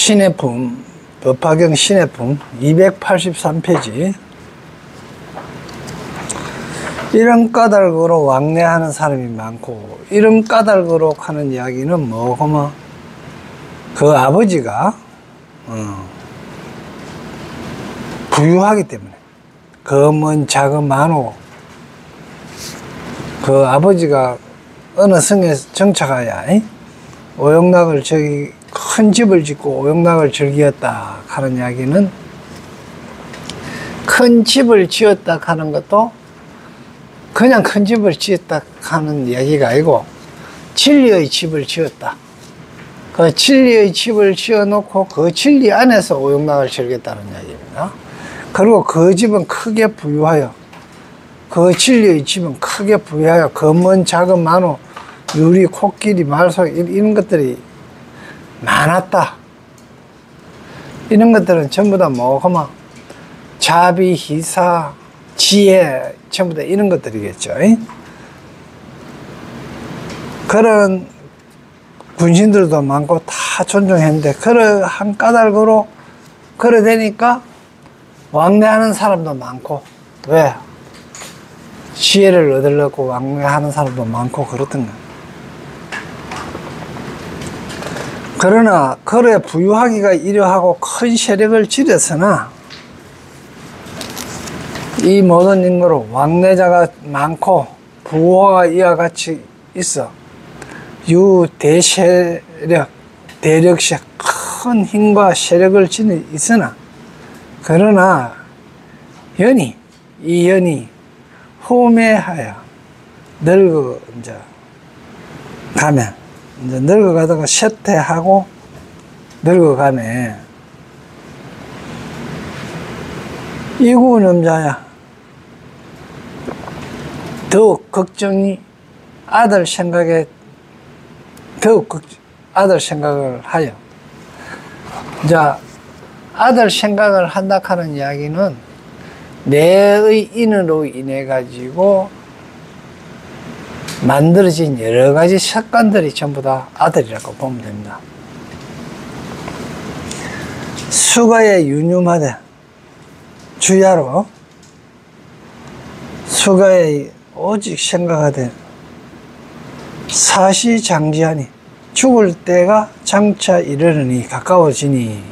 신해품, 법화경 신해품 283페이지. 이런 까닭으로 왕래하는 사람이 많고, 이런 까닭으로 하는 이야기는 뭐고, 그 아버지가 부유하기 때문에, 검은 자금 많고, 그 아버지가 어느 성에 정착하여 오용락을 저기 큰 집을 짓고 오용락을 즐기었다 하는 이야기는, 큰 집을 지었다 하는 것도 그냥 큰 집을 지었다 하는 이야기가 아니고, 진리의 집을 지었다. 그 진리의 집을 지어놓고 그 진리 안에서 오용락을 즐겼다는 이야기입니다. 그리고 그 집은 크게 부유하여, 그 진리의 집은 크게 부유하여 검은 자금 많고 유리 코끼리 말소 이런 것들이 많았다. 이런 것들은 전부 다 뭐고, 자비, 희사, 지혜, 전부 다 이런 것들이겠죠. 그런 군신들도 많고 다 존중했는데, 그러한 까닭으로 그래 되니까 왕래하는 사람도 많고, 왜? 지혜를 얻으려고 왕래하는 사람도 많고 그렇던 거예요. 그러나 그래 부유하기가 이러하고 큰 세력을 지렸으나, 이 모든 인구로 왕래자가 많고 부호가 이와 같이 있어 유대세력, 대력시 큰 힘과 세력을 지니 있으나, 그러나 이 연이 후매하여 늙어가면, 이제 늙어가다가 쇠퇴하고 늙어가네. 이구놈자야 더욱 걱정이 아들 생각에 아들 생각을 하여, 자, 아들 생각을 한다 하는 이야기는 내의 인으로 인해 가지고 만들어진 여러 가지 습관들이 전부 다 아들이라고 보면 됩니다. 수가에 유념하되 주야로 수가에 오직 생각하되 사시장지하니 죽을 때가 장차 이르르니 가까워지니,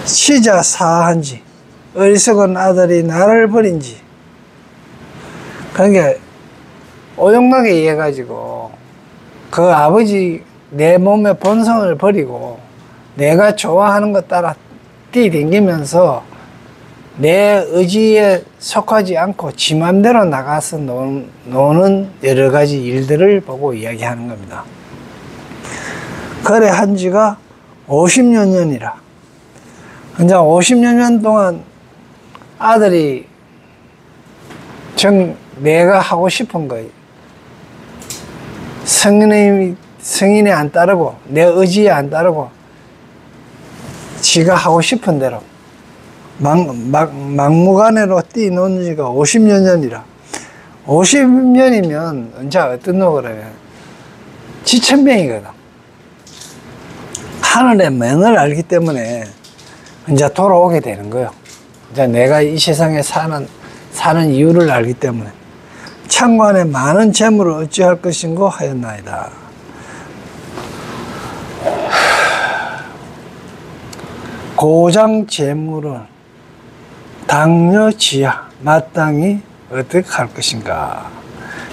시자 사한지 어리석은 아들이 나를 버린지. 그러니까 오용락에 의해 가지고 그 아버지 내 몸의 본성을 버리고 내가 좋아하는 것 따라 뛰댕기면서 내 의지에 속하지 않고 지 맘대로 나가서 노는 여러 가지 일들을 보고 이야기하는 겁니다. 그래 한 지가 50여 년이라. 이제 50여 년 동안 아들이 내가 하고 싶은 거, 성인에 안 따르고 내 의지에 안 따르고 지가 하고 싶은 대로 막무가내로 뛰노는 지가 50여 년이라. 50년이면 언제 어떤 노그래요? 지천명이거든. 하늘의 명을 알기 때문에 이제 돌아오게 되는 거예요. 이제 내가 이 세상에 사는 이유를 알기 때문에. 창관에 많은 재물을 어찌할 것인고 하였나이다. 고장 재물은 당뇨 지하 마땅히 어떻게 할 것인가.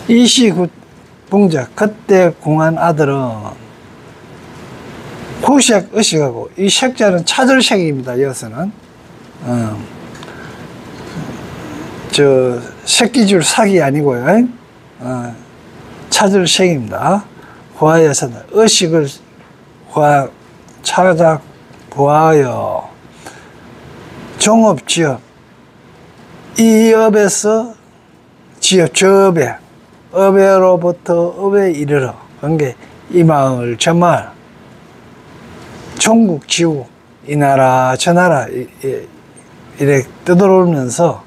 이시붕자 그때 궁한 아들은 구색 의식하고, 이 색자는 차절색입니다. 여기서는 새끼줄 사기 아니고요. 차절색입니다. 구하여서는 의식을 찾아 구하여 종업지업 이 업에서 지업 저업에 업에로부터 업에 이르러, 그러니까 이 마을 저 마을 종국 지국 이 나라 저 나라 이렇게 떠돌면서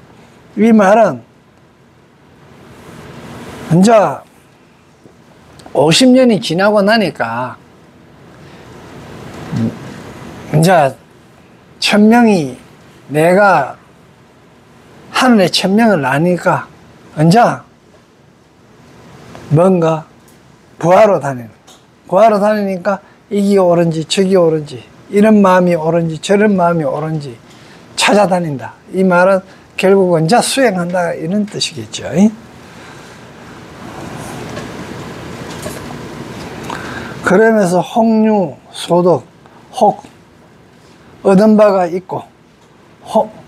이 말은 이제 50년이 지나고 나니까 이제 천명이 내가 하늘에 천명을 아니까 이제 뭔가 부하로 다니는, 부하로 다니니까 이게 옳은지 저기 옳은지, 이런 마음이 옳은지 저런 마음이 옳은지 찾아다닌다. 이 말은 결국은 이제 수행한다 이런 뜻이겠죠. 그러면서 혹류, 소득, 혹 얻은 바가 있고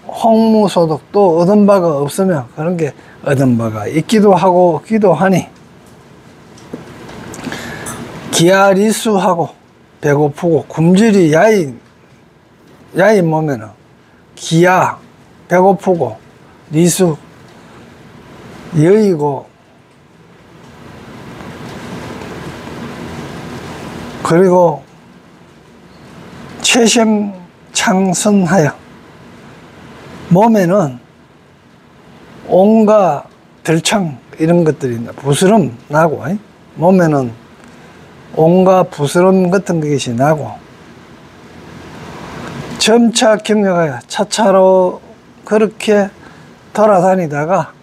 혹무소득 또 얻은 바가 없으면 그런 게 얻은 바가 있기도 하고 없기도 하니 기아리수하고 배고프고 굶주리 야인 몸에는 기아 배고프고 리수 여의고 그리고 최생창선하여 몸에는 온갖 들창 이런 것들이 부스럼 나고 몸에는 온갖 부스럼 같은 것이 나고 점차 경력하여 차차로 그렇게 돌아다니다가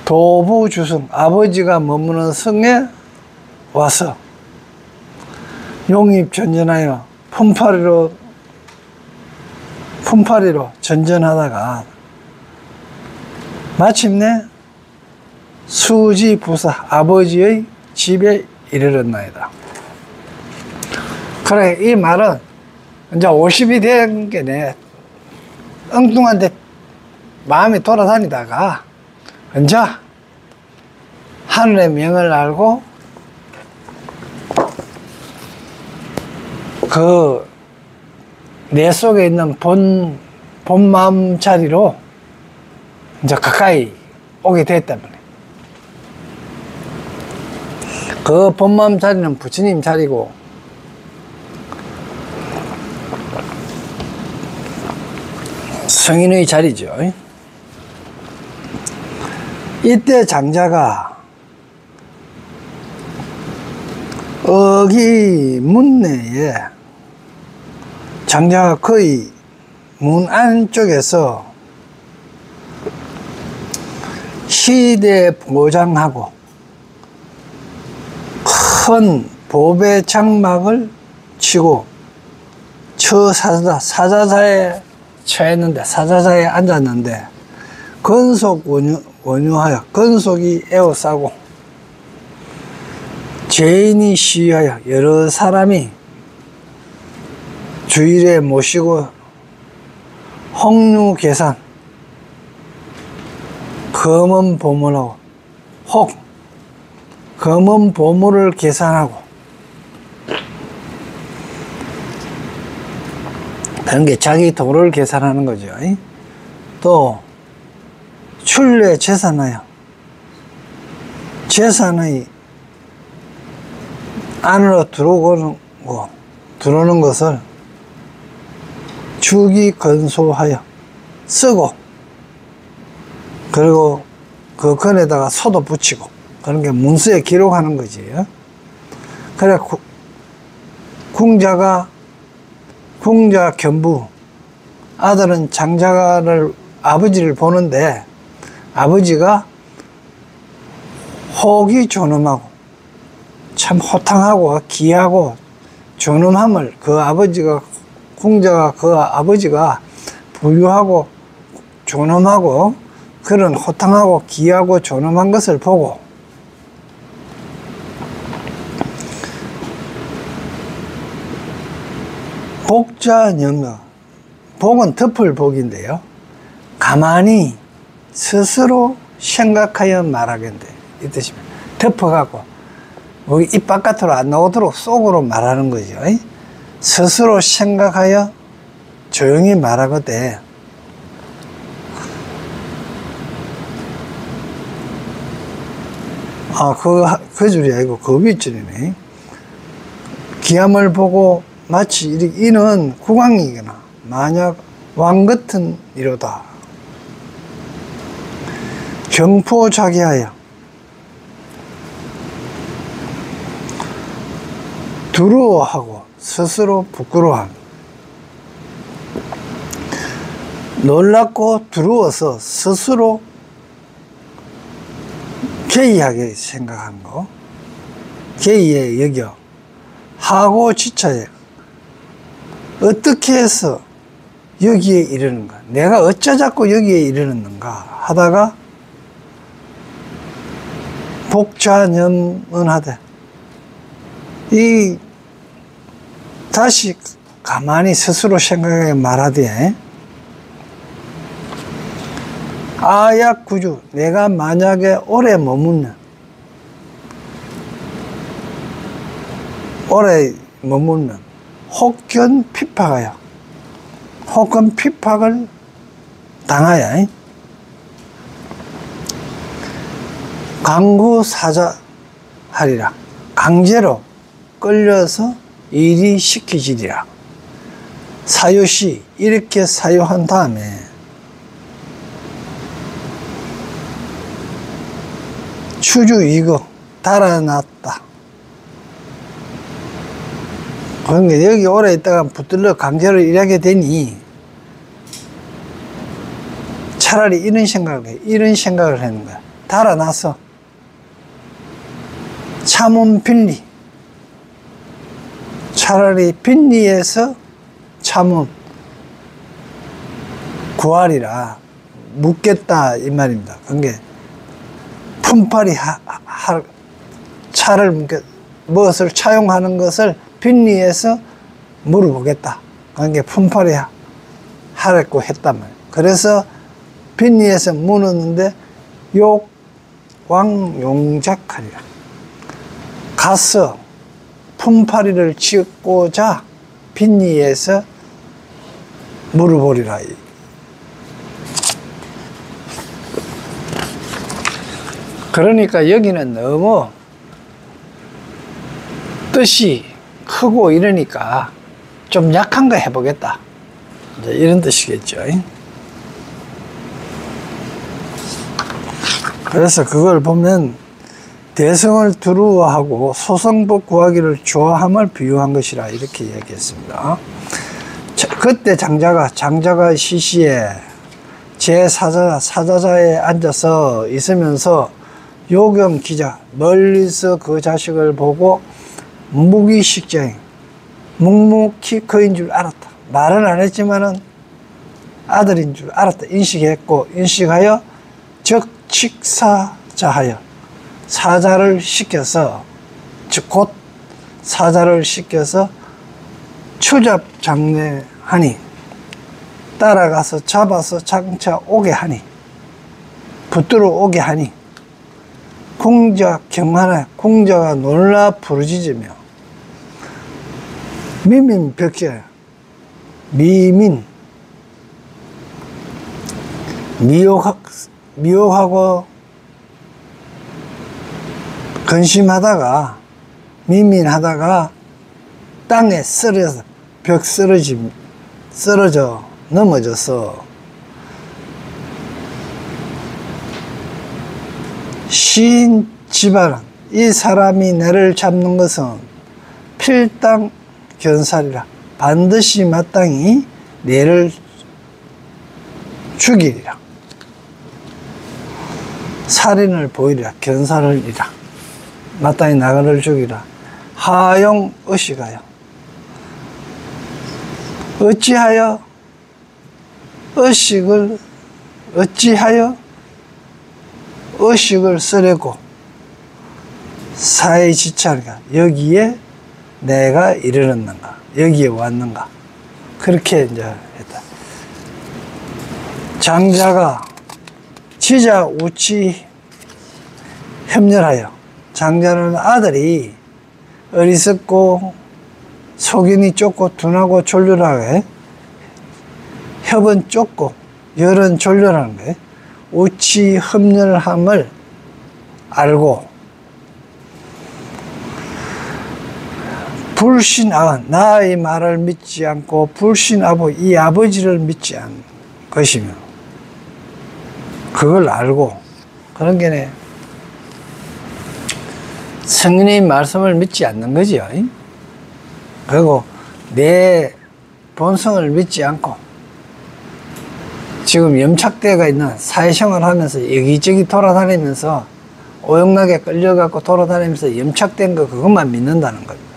도부주성 아버지가 머무는 성에 와서 용입전전하여 품팔이로 전전하다가 마침내 수지부사 아버지의 집에 이르렀나이다. 그래, 이 말은 이제 50이 된 게네 엉뚱한데 마음이 돌아다니다가 이제 하늘의 명을 알고 그 내 속에 있는 본 마음 자리로 이제 가까이 오게 됐단 말이에요. 그 본 마음 자리는 부처님 자리고 성인의 자리죠. 이때 장자가 어기 문내에 장자가 거의 문 안쪽에서 시대 보장하고 큰 보배 장막을 치고 사자사에 처했는데 사자사에 앉았는데 건속 원유하여 건속이 에워싸고 죄인이 시위하여 여러 사람이 주일에 모시고 혹류 계산 검은 보물하고 혹 검은 보물을 계산하고 그런 게 자기 도를 계산하는 거죠. 또 출례 재산하여 재산의 안으로 들어오는 것을 주기 건소하여 쓰고 그리고 그 건에다가 소도 붙이고 그런 게 문서에 기록하는 거지. 그래 궁자 견부 아들은 장자를 아버지를 보는데 아버지가 혹이 존엄하고 참 호탕하고 귀하고 존엄함을 그 아버지가 궁자가 그 아버지가 부유하고 존엄하고 그런 호탕하고 귀하고 존엄한 것을 보고 복자념 복은 덮을 복인데요. 가만히 스스로 생각하여 말하겠는데 이 뜻입니다. 덮어갖고 입 바깥으로 안 나오도록 속으로 말하는 거죠. 스스로 생각하여 조용히 말하거든. 그 줄이 아니고 그 윗줄이네. 기함을 보고 마치 이는 국왕이거나 만약 왕 같은 이로다. 경포자기하여 두려워하고 스스로 부끄러워합니다. 놀랍고 두려워서 스스로 개의하게 생각하는 거, 개의에 여겨 하고 지쳐요. 어떻게 해서 여기에 이르는가, 내가 어쩌자고 여기에 이르는가 하다가 복좌념언하되, 이 다시 가만히 스스로 생각하게 말하되, 아약구주, 내가 만약에 오래 머물면 혹견 핍박하여, 혹은 핍박을 당하여 강구사자하리라, 강제로 끌려서 일이 시키지리라. 사유시, 이렇게 사유한 다음에 추주 이거 달아났다. 그러니까 여기 오래 있다가 붙들러 강제로 일하게 되니 차라리 이런 생각을 하는 거야. 달아나서 참음 빈리, 차라리 빈리에서 참음 구하리라, 묻겠다 이 말입니다. 그게 품팔이 차를 무엇을 차용하는 것을 빈리에서 물어보겠다. 그게 품팔이 하라고 했단 말이에요. 그래서 빈리에서 물었는데 욕왕용작하리라, 가서 품팔이를 짓고자 빈리에서 물어보리라. 그러니까 여기는 너무 뜻이 크고 이러니까 좀 약한 거 해보겠다, 이제 이런 뜻이겠죠. 그래서 그걸 보면 대성을 두려워하고 소성복 구하기를 좋아함을 비유한 것이라 이렇게 얘기했습니다. 그때 장자가 시시에 사자자에 앉아서 있으면서 요겸 기자, 멀리서 그 자식을 보고 무기식자행, 묵묵히 그인 줄 알았다. 말은 안 했지만은 아들인 줄 알았다. 인식하여 적칙사자하여, 사자를 시켜서, 즉 곧 사자를 시켜서 추잡장례하니, 따라가서 잡아서 장차 오게 하니, 붙들어 오게 하니, 공자 경하나, 공자가 놀라 부르짖으며 미민벽제, 미혹하고 근심하다가, 미민하다가 땅에 쓰러져 넘어져서 시인 집안은, 이 사람이 내를 잡는 것은 필당 견살이라, 반드시 마땅히 내를 죽이리라, 살인을 보이리라, 견살을 이라, 마땅히 나를 죽이라. 하용 의식하여, 어찌하여 의식을 쓰려고 사회지찰가, 여기에 내가 이르렀는가, 여기에 왔는가, 그렇게 이제 했다. 장자가 지자 우치 협렬하여, 장자는 아들이 어리석고 속인이 좁고 둔하고 졸렬하게, 협은 좁고 열은 졸렬하는 거예요. 우치 협렬함을 알고 불신아, 나의 말을 믿지 않고 불신하고 이 아버지를 믿지 않은 것이며, 그걸 알고, 그런 게 성인의 말씀을 믿지 않는 거지요. 그리고 내 본성을 믿지 않고 지금 염착되어 있는 사회생활을 하면서 여기저기 돌아다니면서 오용락에 끌려갖고 돌아다니면서 염착된 거 그것만 믿는다는 겁니다.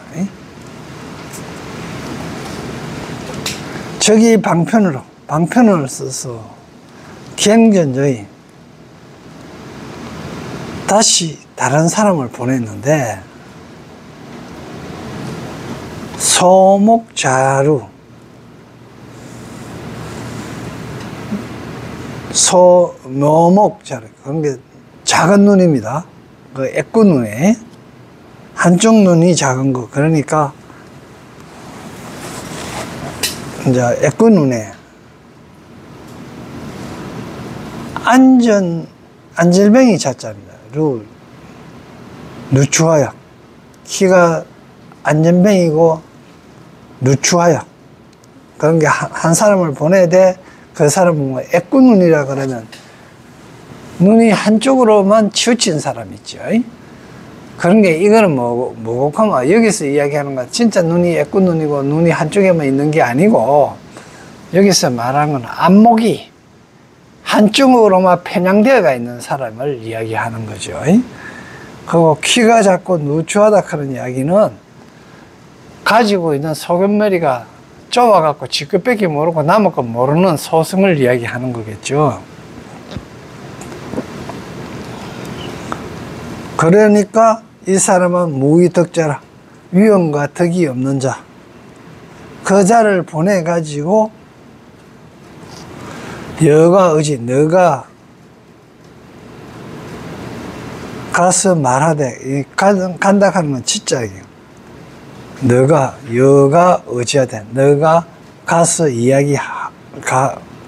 저기 방편을 써서 기행전저히 다시 다른 사람을 보냈는데 소목자루 소묘목자루 그런 게 작은 눈입니다. 그 애꾸눈에 한쪽 눈이 작은 거 그러니까 이제 애꾸눈에 안절뱅이 자자입니다. 누추하여 키가 안전뱅이고 누추하여 그런 게 한 사람을 보내야 돼. 그 사람은 뭐 애꾸눈이라 그러면 눈이 한쪽으로만 치우친 사람 있죠. 그런 게 이거는 뭐고 하면 여기서 이야기하는 건 진짜 눈이 애꾸눈이고 눈이 한쪽에만 있는 게 아니고 여기서 말하는 건 안목이 한쪽으로만 편향되어가 있는 사람을 이야기하는 거죠. 그리고 키가 작고 누추하다 그런 이야기는 가지고 있는 소견머리가 좁아갖고 지 것밖에 모르고 남의 것 모르는 소승을 이야기하는 거겠죠. 그러니까 이 사람은 무위덕자라 위험과 덕이 없는 자 그 자를 보내가지고 여가 의지 너가 가서 말하되 간다 하는 건 진짜예요. 너가 여가 의지하되 너가 가서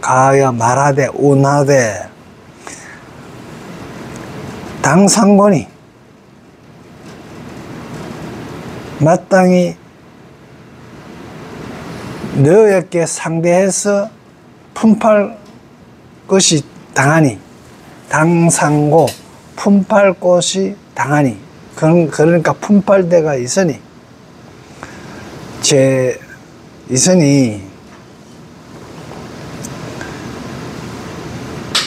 가야 말하되 운하되 당상권이 마땅히 너에게 상대해서 품팔 것이 당하니 당상고 품팔 것이 당하니 그러니까 품팔대가 있으니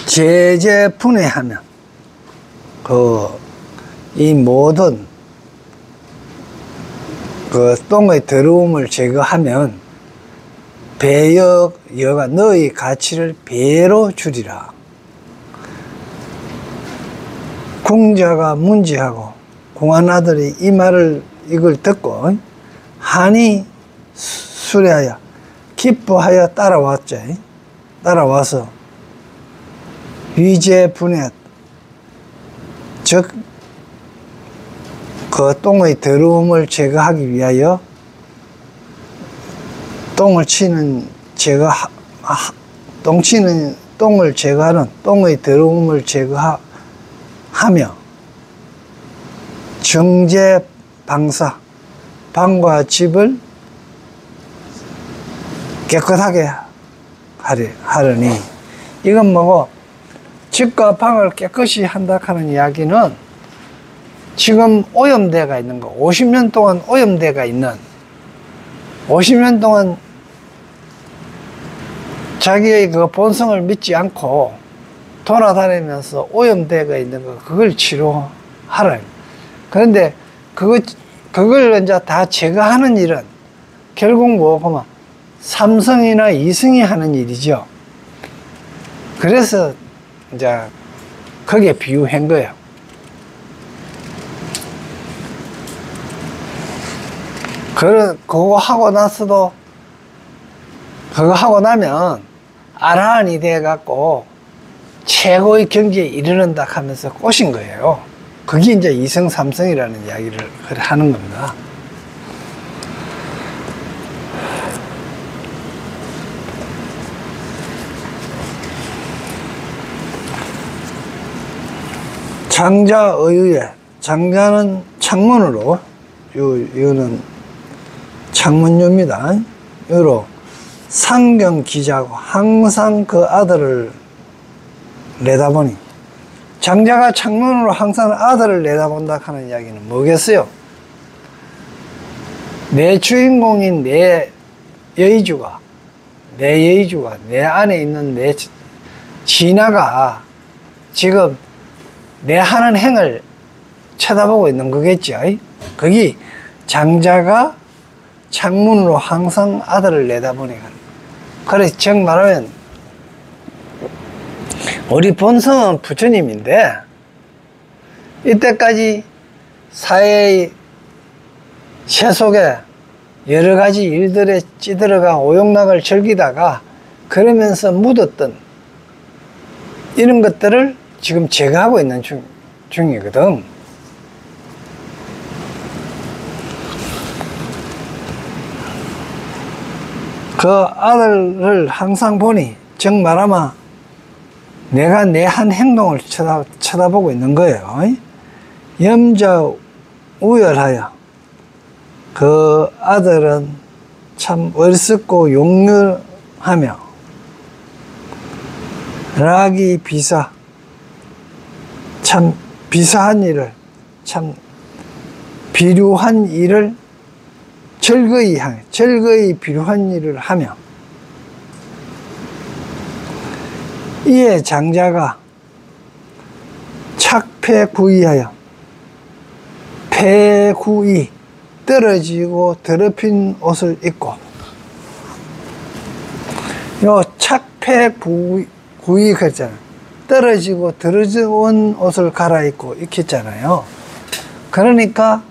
제재분해하면 이 모든 똥의 더러움을 제거하면 여가 너의 가치를 배로 주리라. 궁자가 문지하고 공안아들이 이 말을 이걸 듣고 한이 수레하여 기뻐하여 따라왔죠. 따라와서 위제분해 즉 그 똥의 더러움을 제거하기 위하여 똥을 치는 똥을 제거하는 똥의 더러움을 제거하며 정제 방사 방과 집을 깨끗하게 하려니 이건 뭐고 집과 방을 깨끗이 한다 하는 이야기는 지금 오염대가 있는 거 50년 동안 오염대가 있는 50년 동안 자기의 그 본성을 믿지 않고 돌아다니면서 오염대가 있는 거 그걸 치료하라. 그런데 그걸 이제 다 제거하는 일은 결국 뭐고 삼성이나 이성이 하는 일이죠. 그래서 이제 거기에 비유한 거예요. 그거 하고 나서도 그거 하고 나면 아라한이 돼갖고 최고의 경지에 이르는다 하면서 꼬신 거예요. 그게 이제 이성 삼성이라는 이야기를 하는 겁니다. 장자의유에 장자는 창문으로 이거는 창문유입니다. 여로 상경기자고 항상 그 아들을 내다보니 장자가 창문으로 항상 아들을 내다본다 하는 이야기는 뭐겠어요? 내 주인공인 내 여의주가, 내 여의주가, 내 안에 있는 내 진화가 지금 내 하는 행을 쳐다보고 있는 거겠죠. 거기 장자가 창문으로 항상 아들을 내다보니까. 그래서 즉 말하면 우리 본성은 부처님인데 이때까지 사회의 세속에 여러 가지 일들에 찌들어가 오용락을 즐기다가 그러면서 묻었던 이런 것들을 지금 제거하고 있는 중이거든. 그 아들을 항상 보니 즉 말하면 내가 내 한 행동을 쳐다보고 있는 거예요. 염자 우열하여 그 아들은 참 어리석고 용률하며 락이 비사 참 비사한 일을 참 비루한 일을 즐거이 비루한 일을 하며 이에 장자가 착패구이하여 패구이 떨어지고 더럽힌 옷을 입고 요 착패구이 그랬잖아요. 떨어지고 더러운 옷을 갈아입고 익혔잖아요. 그러니까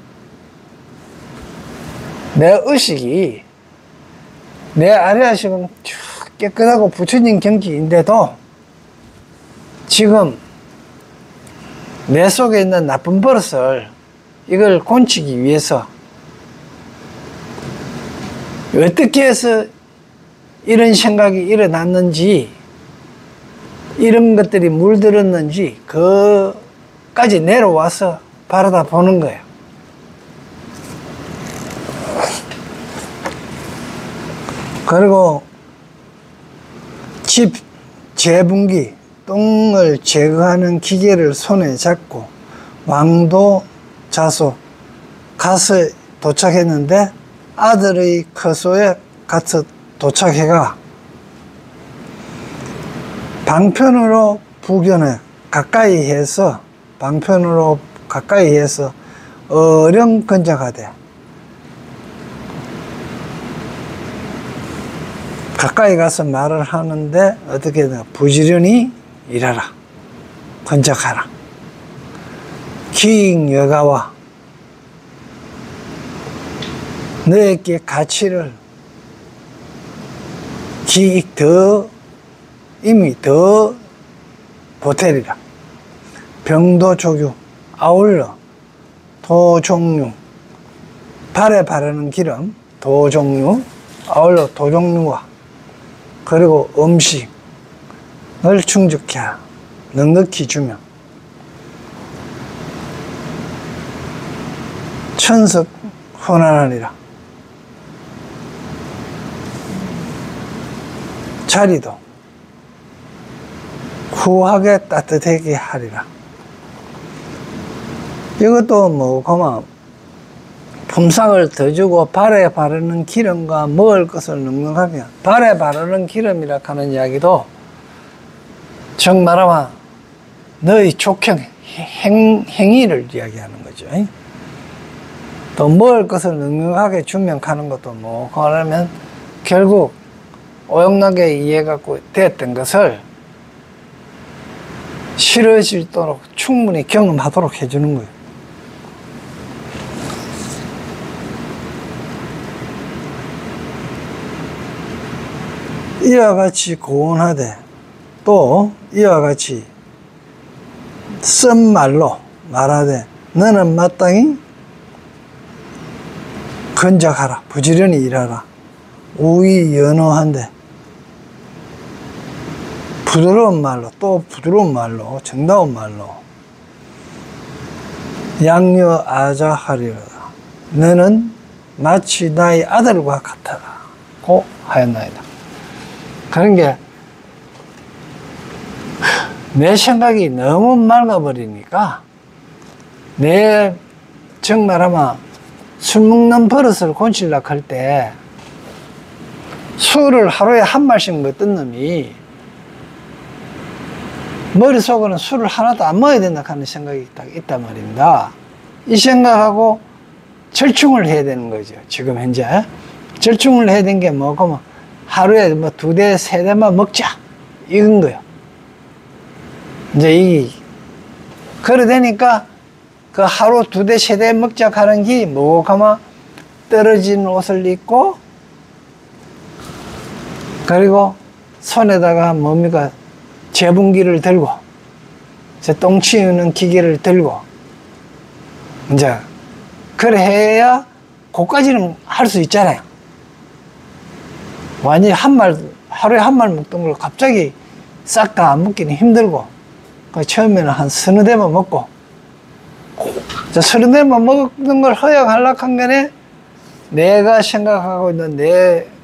내 의식이 내 아래아식은 쭉 깨끗하고 부처님 경지인데도 지금 내 속에 있는 나쁜 버릇을 이걸 곤치기 위해서 어떻게 해서 이런 생각이 일어났는지 이런 것들이 물들었는지 그까지 내려와서 바라다 보는 거예요. 그리고 집 재분기 똥을 제거하는 기계를 손에 잡고 왕도 자소 가서 도착했는데 아들의 커소에 가서 도착해가 방편으로 부견을 가까이 해서 어령건작하되 가까이 가서 말을 하는데 어떻게 해야 부지런히 일하라 건작하라 기익 여가와 너에게 가치를 기익 이미 더 보태리라 병도조교 아울러 도종류 발에 바르는 기름 도종류 아울러 도종류와 그리고 음식을 충족해 넉넉히 주며 천석 헌안하리라 자리도 후하게 따뜻하게 하리라. 이것도 뭐 그만 품상을 더 주고 발에 바르는 기름과 먹을 것을 넉넉하게 발에 바르는 기름이라 하는 이야기도 즉 말하면 너의 족형 행위를 이야기하는 거죠. 또 먹을 것을 넉넉하게 주면 하는 것도 뭐 그러면 결국 오용락에 이해갖고 됐던 것을 싫어질도록 충분히 경험하도록 해주는 거예요. 이와 같이 고운하되 또 이와 같이 쓴 말로 말하되 너는 마땅히 건작하라 부지런히 일하라 우위 연호한데 부드러운 말로 또 부드러운 말로 정다운 말로 양녀 아자하리로다 너는 마치 나의 아들과 같아라고 하였나이다. 그런 게 내 생각이 너무 맑아버리니까 내 정말하면 술 먹는 버릇을 고치려고 할 때 술을 하루에 한 말씩 먹던 놈이 머릿속으로는 술을 하나도 안 먹어야 된다 하는 생각이 딱 있단 말입니다. 이 생각하고 절충을 해야 되는 거죠. 지금 현재 절충을 해야 되는 게 뭐고, 뭐 하루에 뭐 2대 3대만 먹자 이건 거예요. 이제 그래 되니까 그 하루 2대 3대 먹자 하는 게 뭐가마 떨어진 옷을 입고, 그리고 손에다가 뭡니까 재분기를 들고, 똥 치우는 기계를 들고, 이제 그래 해야 그까지는 할 수 있잖아요. 완전히 하루에 한 말 먹던 걸 갑자기 싹 다 안 먹기는 힘들고, 처음에는 한 3-4대만 먹고, 서른 대만 먹는 걸 허용하려고 한 거네. 내가 생각하고 있는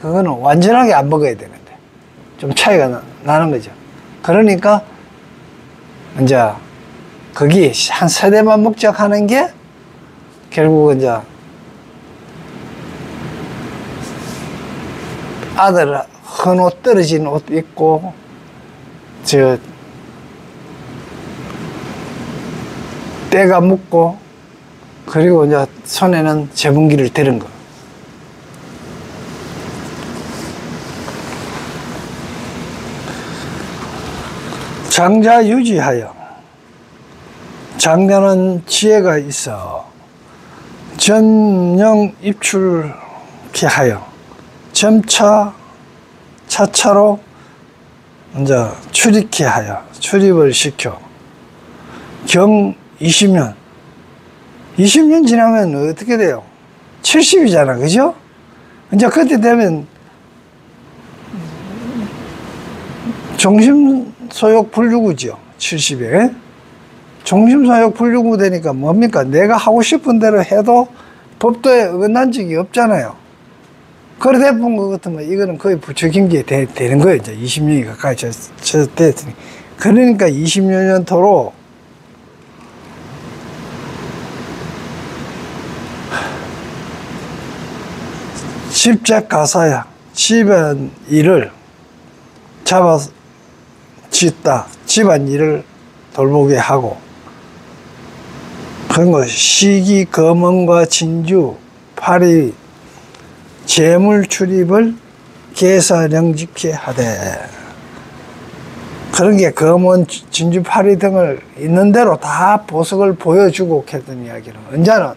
그거는 완전하게 안 먹어야 되는데 좀 차이가 나는 거죠. 그러니까 이제 거기 한 3대만 먹자 하는 게 결국은 이제 아들 헌 옷 떨어진 옷 입고 때가 묻고, 그리고 이제 손에는 재분기를 들은 거. 장자 유지하여, 장자는 지혜가 있어 전령 입출케 하여, 점차 차차로 이제 출입케 하여, 출입을 시켜. 경 20년 지나면 어떻게 돼요? 70이잖아, 그죠? 이제 그때 되면 종심소욕 불유구죠. 70에 종심소욕 불유구 되니까 뭡니까? 내가 하고 싶은 대로 해도 법도에 어긋난 적이 없잖아요. 그래 대부분 것 같으면 이거는 거의 부처경기에 되는 거예요. 이제 20년이 가까이 됐으니. 그러니까 20년토록 집작 가사야, 집안 일을 잡아 짓다, 집안 일을 돌보게 하고, 그런 거 시기 검언과 진주 파리 재물 출입을 계사령직케 하되, 그런 게 검언 진주 파리 등을 있는 대로 다 보석을 보여주고 했던 이야기는 언제는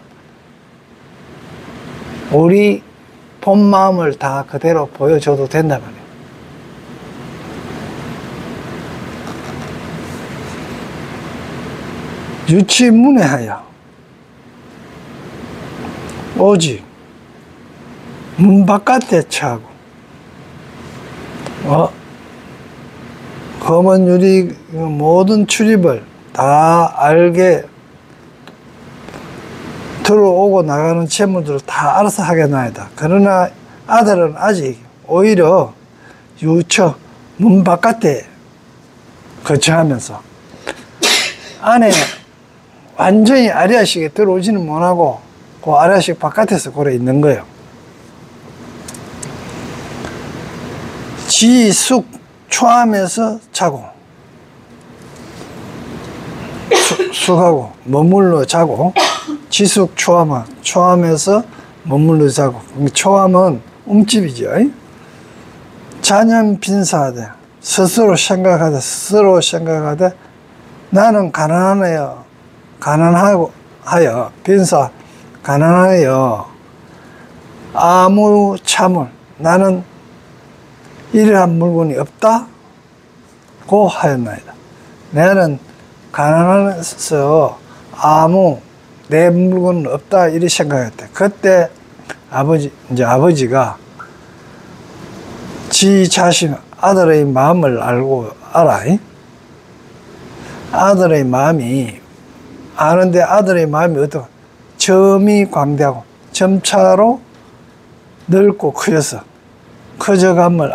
우리 본 마음을 다 그대로 보여줘도 된단 말이에요. 유치문외하여, 오직 문 바깥에 차고, 검은 유리 모든 출입을 다 알게, 들어오고 나가는 재물들을 다 알아서 하겠나이다. 그러나 아들은 아직 오히려 유처 문 바깥에 거처하면서 안에 완전히 아리아식에 들어오지는 못하고 그 아리아식 바깥에서 고래 있는 거예요. 지숙 초함에서 자고, 숙하고 머물러 자고, 지숙 초함에서 머물러 자고. 초함은 움집이죠. 자년 빈사하되, 스스로 생각하되 나는 가난하여 빈사 가난하여 아무 참을, 나는 이러한 물건이 없다고 하였나이다. 나는 가난해서 아무 내 물건은 없다 이렇게 생각했대. 그때 아버지가 지 자신 아들의 마음을 알아. 아들의 마음이 아는데, 아들의 마음이 어떤 점이 광대하고 점차로 넓고 커져감을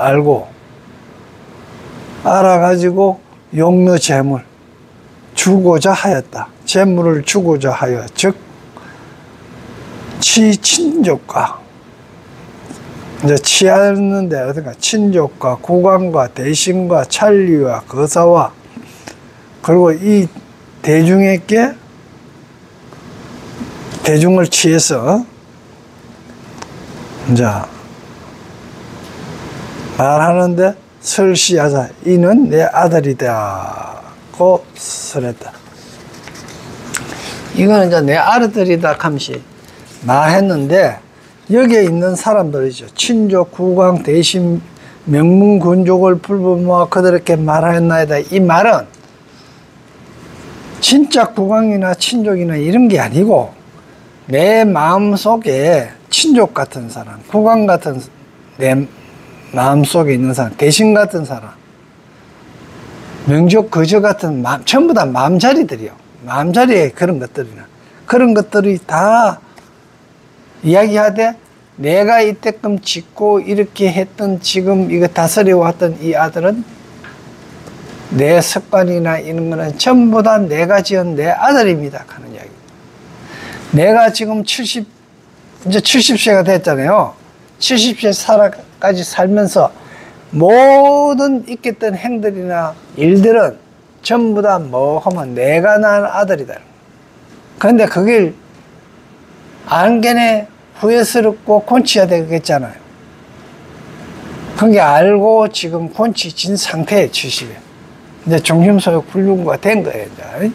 알아가지고 용로 재물 주고자 하였다. 재물을 주고자 하여, 즉 친족과 이제 취하는데 어떤가 친족과 국왕과 대신과 찰리와 거사와 그리고 이 대중에게 대중을 취해서 이제 말하는데 설시하자 이는 내 아들이다 고 설했다. 이거는 이제 내 아들이다 함시 말했는데 여기에 있는 사람들이죠. 친족, 국왕, 대신, 명문, 군족을 불부모아 그들에게 말하였나이다. 이 말은 진짜 국왕이나 친족이나 이런 게 아니고 내 마음속에 친족 같은 사람, 국왕 같은 내 마음속에 있는 사람, 대신 같은 사람, 명족, 거저 같은 마음, 전부 다 마음자리들이요. 마음자리에 그런 것들이나 그런 것들이 다 이야기하되 내가 이때끔 짓고 이렇게 했던 지금 이거 다스려 왔던 이 아들은 내 습관이나 이런 거는 전부 다 내가 지은 내 아들입니다 하는 이야기. 내가 지금 이제 70세가 됐잖아요. 70세까지 살면서 모든 있겠던 행들이나 일들은 전부 다 뭐 하면 내가 낳은 아들이다. 그런데 그걸 안견에 후회스럽고 곤치야 되겠잖아요. 그게 알고 지금 곤치진 상태에 70에. 이제 중심소욕 불륜구가 된 거예요, 이제.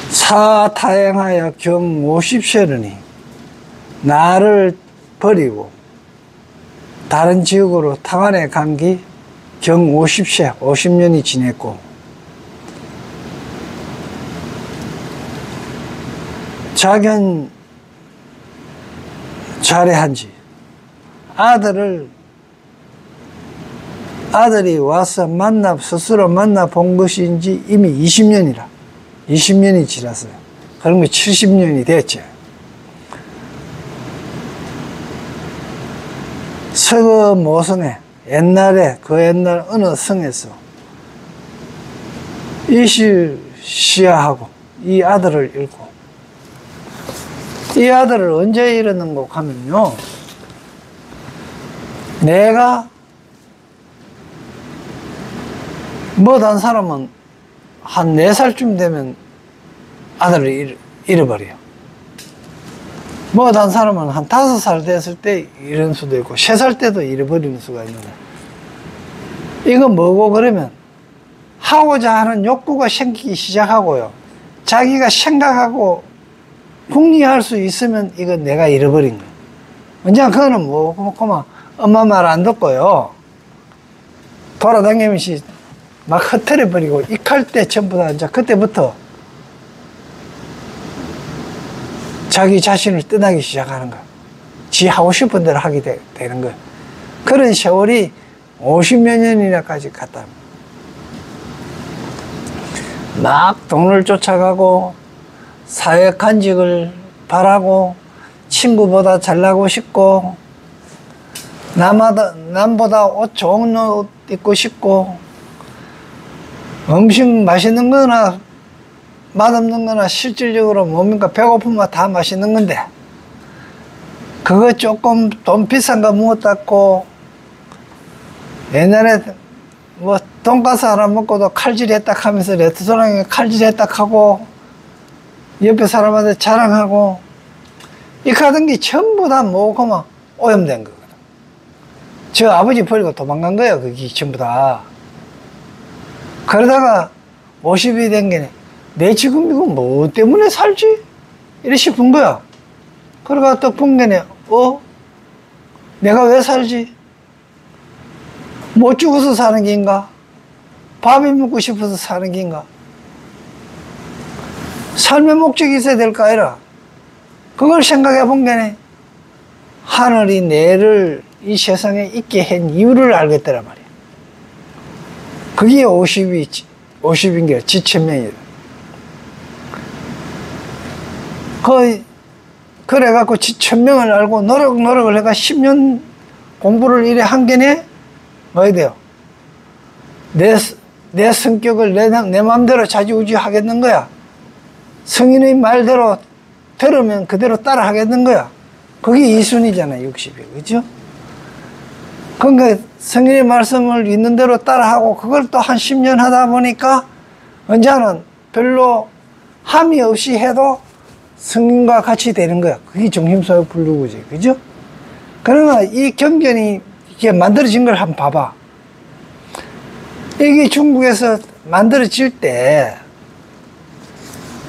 사타행하여 경 50세르니 나를 버리고 다른 지역으로 타관에 간 기 경 50세, 50년이 지냈고 자견 자례한지 아들이 와서 스스로 만나 본 것인지 이미 20년이라 20년이 지났어요. 그러면 70년이 됐죠. 서거 모성에 옛날에 그 옛날 어느 성에서 이실시야하고 이 아들을 잃고 이 아들을 언제 잃었는가 하면요, 내가 다른 사람은 한 4살쯤 되면 아들을 잃어버려요. 다른 사람은 한 5살 됐을 때 잃은 수도 있고 3살 때도 잃어버리는 수가 있는데, 이건 뭐고 그러면 하고자 하는 욕구가 생기기 시작하고요, 자기가 생각하고 궁리할 수 있으면 이건 내가 잃어버린 거예요. 언제나 그거는 그만 엄마 말 안 듣고요, 돌아다니면서 막 흩어려버리고 익할 때 전부 다 이제 그때부터 자기 자신을 떠나기 시작하는 거야. 지 하고 싶은 대로 하게 되는 거야. 그런 세월이 50몇 년이나까지 갔다. 막 돈을 쫓아가고 사회 간직을 바라고 친구보다 잘나고 싶고 남보다 옷 좋은 옷 입고 싶고 음식 맛있는 거나 맛없는 거나 실질적으로 뭡니까? 배고프면 다 맛있는 건데 그거 조금 돈 비싼 거 먹었다고 옛날에 돈가스 하나 먹고도 칼질했다 하면서 레스토랑에 칼질했다 하고 옆에 사람한테 자랑하고 이 하던 게 전부 다 그만 오염된 거거든. 저 아버지 버리고 도망간 거예요. 그게 전부 다. 그러다가 50이 된 게 내 지금 이거 뭐 때문에 살지? 이래 싶은 거야. 그러다가 또 본 게네, 내가 왜 살지? 못 죽어서 사는 게인가? 밥이 먹고 싶어서 사는 게인가? 삶의 목적이 있어야 될 거 아니라 그걸 생각해 본 게네, 하늘이 내를 이 세상에 있게 한 이유를 알겠더란 말이야. 그게 50인 게 지천명이다. 그래갖고 지천명을 알고 노력을 해가 10년 공부를 이래 한 게네, 뭐야 돼요? 내 성격을 내 마음대로 좌지우지 하겠는 거야. 성인의 말대로 들으면 그대로 따라 하겠는 거야. 그게 이순이잖아요, 60이. 그죠? 그러니까 성인의 말씀을 있는 대로 따라하고 그걸 또 한 10년 하다 보니까 언제는 별로 함이 없이 해도 성인과 같이 되는 거야. 그게 정심소욕 불루구지. 그죠? 그러나 이 경전이 이게 만들어진 걸 한번 봐봐. 이게 중국에서 만들어질 때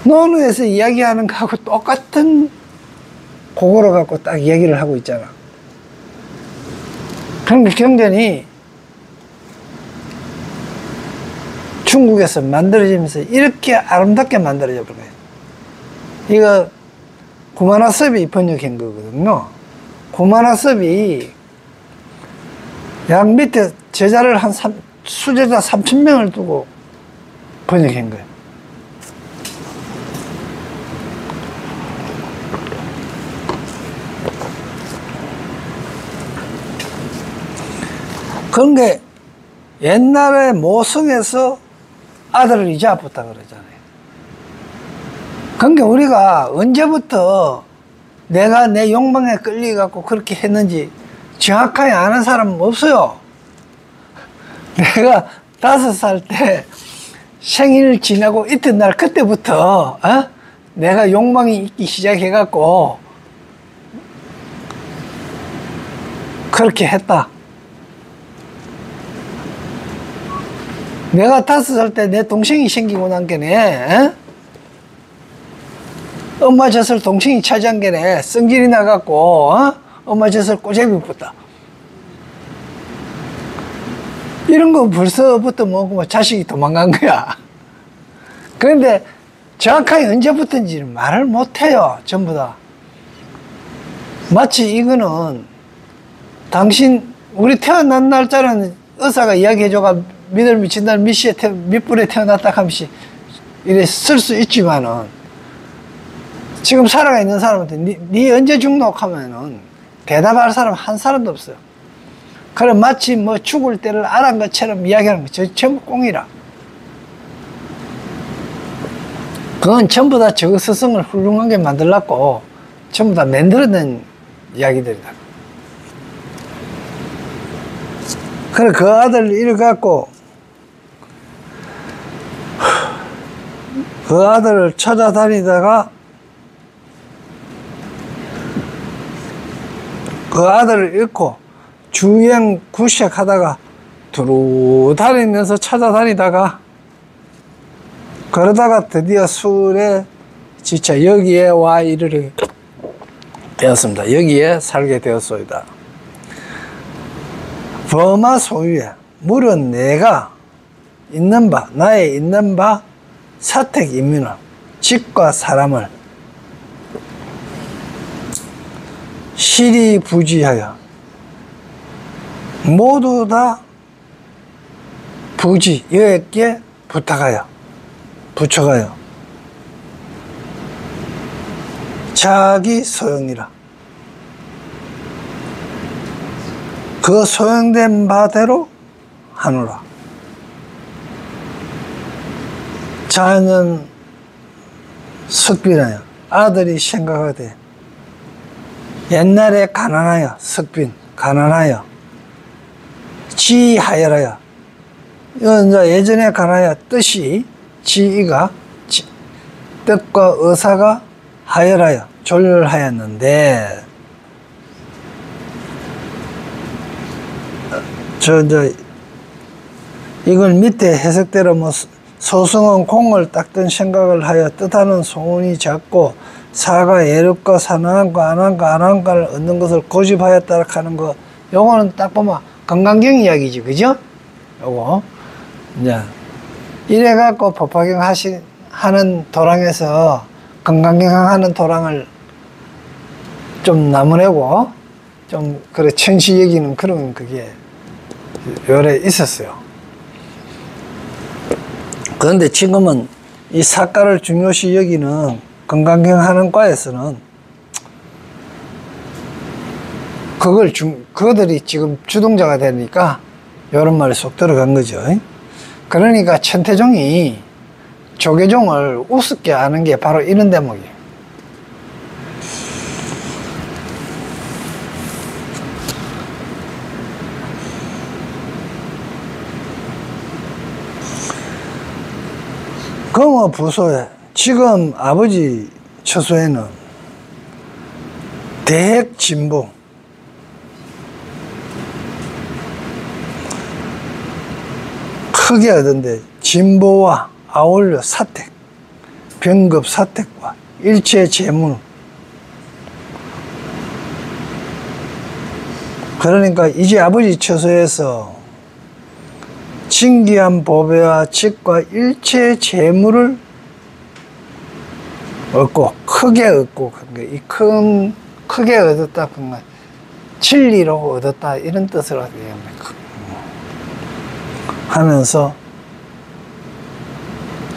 논어에서 이야기하는 거하고 똑같은 그거로 갖고 딱 얘기를 하고 있잖아. 그러니까 경전이 중국에서 만들어지면서 이렇게 아름답게 만들어져 버린 거예요. 이거 구만화섭이 번역한 거거든요. 구만화섭이 양 밑에 제자를 수제자 3,000명을 두고 번역한 거예요. 그런 게 옛날에 모성에서 아들을 이자부터 그러잖아요. 그러니까 우리가 언제부터 내가 내 욕망에 끌려갖고 그렇게 했는지 정확하게 아는 사람은 없어요. 내가 5살 때 생일 지나고 이튿날 그때부터 내가 욕망이 있기 시작해갖고 그렇게 했다. 내가 5살 때 내 동생이 생기고 난 게네, 엄마 젖을 동생이 차지한 게네, 성질이 나갖고, 엄마 젖을 꼬잡이 붙다. 이런 거 벌써부터 뭐 자식이 도망간 거야. 그런데 정확하게 언제부터인지는 말을 못해요, 전부 다. 마치 이거는 당신, 우리 태어난 날짜는 의사가 이야기해줘가 몇월 미친 날 몇 시에 몇 분에 태어났다 하면서 이래 쓸 수 있지만은 지금 살아가 있는 사람한테 니 언제 죽노 하면은 대답할 사람 한 사람도 없어요. 그럼 마치 뭐 죽을 때를 알은 것처럼 이야기하는 거, 저 전부 꽁이라. 그건 전부 다 저 스승을 훌륭하게 만들려고 전부 다 만들어낸 이야기들이다. 그래, 그 아들 이래갖고 그 아들을 찾아다니다가 그 아들을 잃고 주행 구색하다가 두루 다니면서 찾아다니다가 그러다가 드디어 술에 지쳐 여기에 와 이르게 되었습니다. 여기에 살게 되었소이다. 범하 소유에 물은 내가 있는 바, 나의 있는 바 사택 인민을, 집과 사람을 실이 부지하여 모두 다 부지 여에게 부탁하여 붙여가요. 자기 소용이라. 그 소용된 바대로 하노라. 자는 석빈하여 아들이 생각하되 옛날에 가난하여 석빈 가난하여 지하여라여 이건 이제 예전에 가난하여 뜻이 지가 뜻과 의사가 하여라여 졸렬하였는데 이제 이걸 밑에 해석대로 뭐 소승은 공을 닦던 생각을 하여 뜻하는 소원이 작고 사가 예롭고 사나한고 안한고 안한고를 얻는 것을 고집하였다 하는 거, 요거는 딱 보면 건강경 이야기지, 그죠? 요거 이제 이래갖고 법화경 하는 도랑에서 건강경 하는 도랑을 좀 나무내고 좀 그래 천시 여기는 그런 그게 요래 있었어요. 그런데 지금은 이 사가를 중요시 여기는 건강경 하는 과에서는 그들이 지금 주동자가 되니까 요런 말이 쏙 들어간 거죠. 그러니까 천태종이 조계종을 우습게 하는 게 바로 이런 대목이에요. 금호 부소에 지금 아버지 처소에는 대핵진보, 크게 얻은데 진보와 아울러 사택, 병급 사택과 일체 재물, 그러니까 이제 아버지 처소에서 진귀한 보배와 직과 일체 재물을 얻고 크게 얻고, 이 큰 크게 얻었다 그런 건 진리로 얻었다 이런 뜻으로 하면서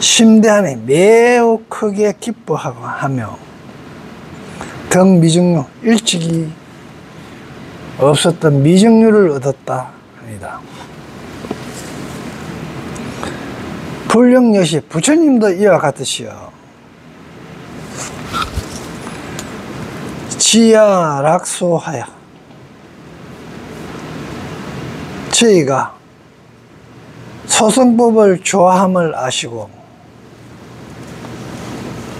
심대한에 매우 크게 기뻐하고 하며 덕미증류, 일찍이 없었던 미증류를 얻었다 합니다. 불령여시 부처님도 이와 같으시오. 지야락소하여 저희가 소승법을 좋아함을 아시고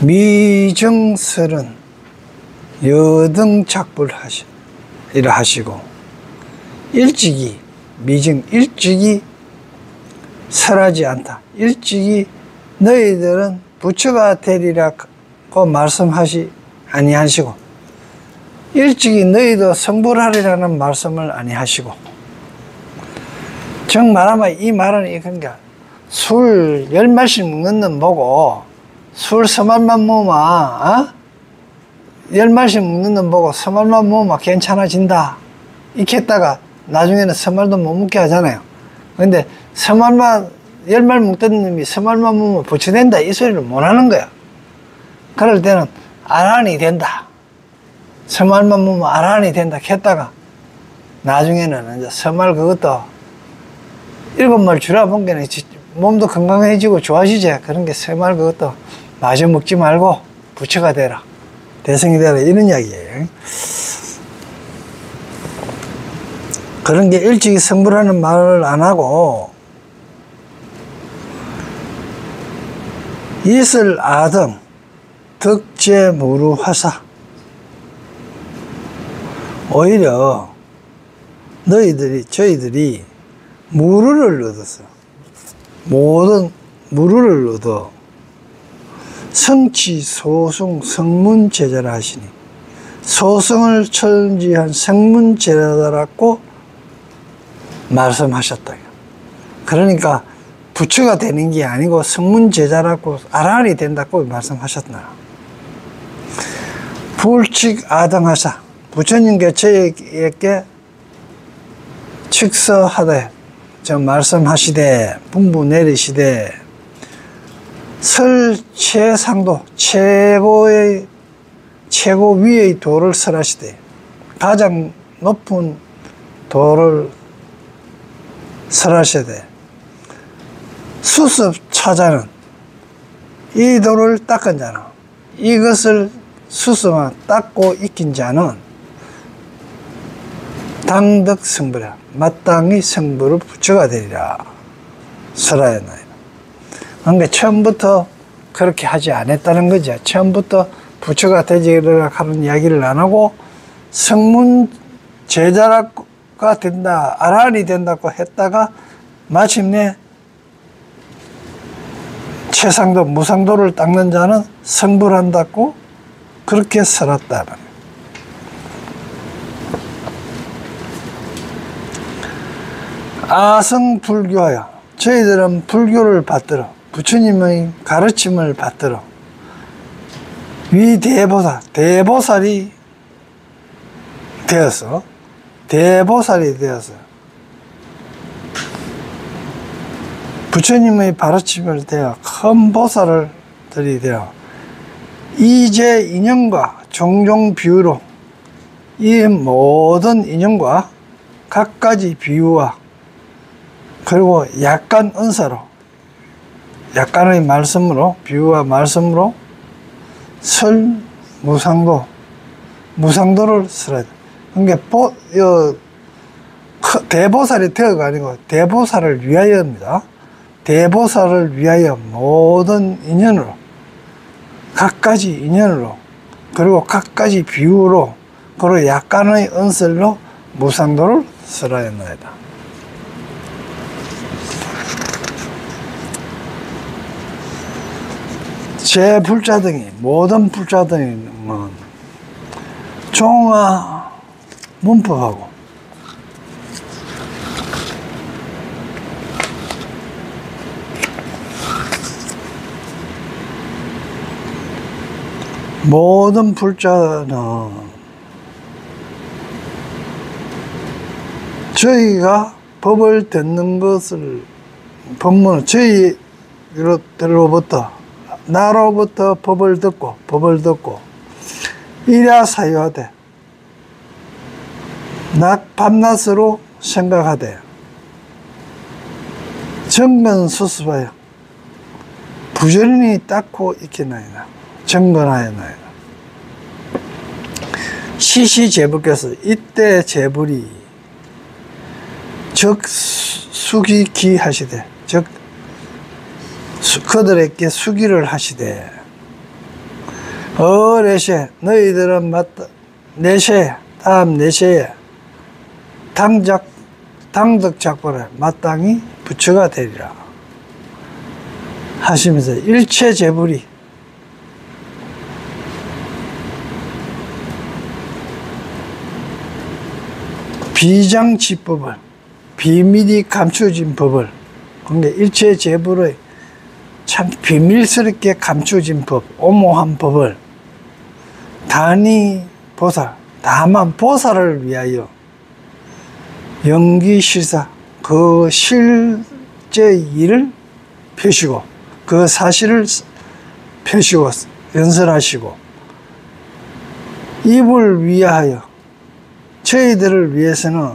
미정설은 여등작불 이라 하시고 일찍이 미정 일찍이 설하지 않다. 일찍이 너희들은 부처가 되리라고 말씀하시 아니하시고 일찍이 너희도 성불하리라는 말씀을 아니하시고, 정 말하면 이 말은 이건가, 술 10말씩 먹는 놈 보고 술 서말만 먹으면 10말씩 먹는 놈 보고 서말만 먹으면 괜찮아진다 이렇게 했다가 나중에는 서말도 못 먹게 하잖아요. 근데 서말만 10말 먹던 놈이 서말만 먹으면 부처된다 이 소리를 못 하는 거야. 그럴 때는 아란이 된다, 서말만 먹으면 아란이 된다 했다가 나중에는 이제 서말 그것도 7말 주라 본 게는 몸도 건강해지고 좋아지지. 그런 게 서말 그것도 마저 먹지 말고 부처가 되라, 대성이 되라 이런 이야기예요. 그런 게 일찍이 성불하는 말을 안 하고 이슬 아등 덕제무루화사, 오히려 저희들이 무르를 얻었어. 모든 무르를 얻어 성치 소승 성문제자라 하시니, 소승을 천지한 성문제자라고 말씀하셨다. 그러니까 부처가 되는 게 아니고 성문제자라고 아란이 된다고 말씀하셨나. 불칙 아등하사, 부처님께 저에게 칙서하되 저 말씀하시되 분부 내리시되 설 최상도 최고 위의 도를 설하시되 가장 높은 도를 설하시되 수습 차자는 이 도를 닦은 자는, 이것을 수습한 닦고 익힌 자는 당덕 성불이라 마땅히 성불을 부처가 되리라 설하였나이다. 그러니까 처음부터 그렇게 하지 않았다는 거죠. 처음부터 부처가 되리라 하는 이야기를 안 하고 성문 제자가 된다, 아란이 된다고 했다가 마침내 최상도 무상도를 닦는 자는 성불한다고 그렇게 설했다. 아성불교하여 저희들은 불교를 받들어 부처님의 가르침을 받들어 대보살이 되어서 부처님의 가르침을 되어 큰 보살들이 되어 이제 인연과 종종 비유로 이 모든 인연과 각가지 비유와 그리고 약간 은사로 약간의 말씀으로, 비유와 말씀으로 무상도를 설해야 돼. 그러니까 대보살이 되어가 아니고 대보살을 위하여입니다. 대보살을 위하여 모든 인연으로, 각가지 인연으로, 그리고 각가지 비유로, 그리고 약간의 언설로 무상도를 설하였나이다. 제 불자등이, 모든 불자등은 종아 문법하고 모든 불자는 저희가 법을 듣는 것을, 법문은 저희로부터, 나로부터 법을 듣고 이랴 사유하되 밤낮으로 생각하되 정근수습하여 부지런히 닦고 있겠나이다. 정근하였나이다. 시시제불께서 이때 제불이 즉 수기기 하시되, 즉 그들에게 수기를 하시되, 내세 너희들은 내세 다음 내세에 당덕작벌에 마땅히 부처가 되리라 하시면서 일체 제불이 비장치법을, 비밀이 감춰진 법을, 그러니까 일체 제불의 참 비밀스럽게 감춰진 법, 오모한 법을 다만 보살을 위하여 연기실사, 그 실제 일을 펴시고, 그 사실을 펴시고 연설하시고, 입을 위하여 저희들을 위해서는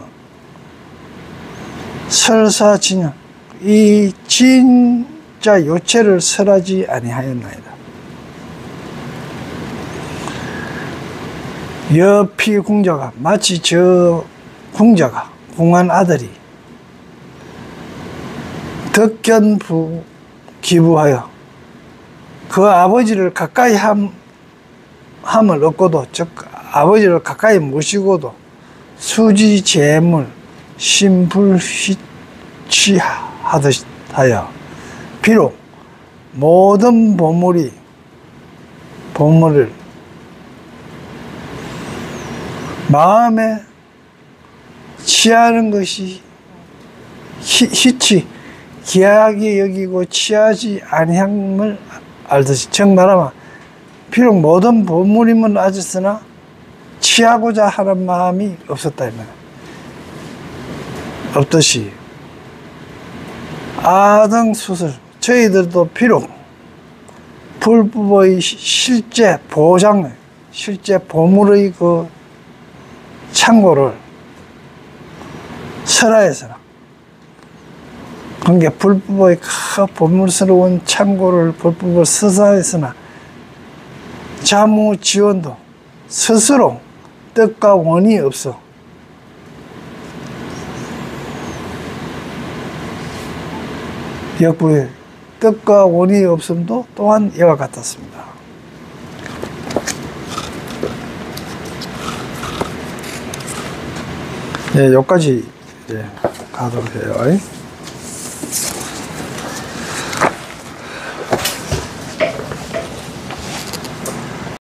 설사진영, 이 진짜 요체를 설하지 아니하였나이다. 여피 궁자가, 마치 저 궁자가, 궁한 아들이 덕견부 기부하여 그 아버지를 가까이 함을 얻고도, 즉 아버지를 가까이 모시고도 수지재물 심불휘취하듯하여 비록 모든 보물을 마음에 취하는 것이 기하게 여기고 취하지 아니함을 알듯이, 즉 말하면 비록 모든 보물임을 알았으나 취하고자 하는 마음이 없었다 이 말이야. 없듯이 아등수설, 저희들도 비록 불법의 실제 보장, 실제 보물의 그 창고를 설하였으나, 그러니까 불법의 보물스러운 창고를 불법을 서사했으나 자무지원도 스스로 뜻과 원이 없어 역부의 뜻과 원이 없음도 또한 이와 같았습니다. 네, 여기까지 가도록 해요.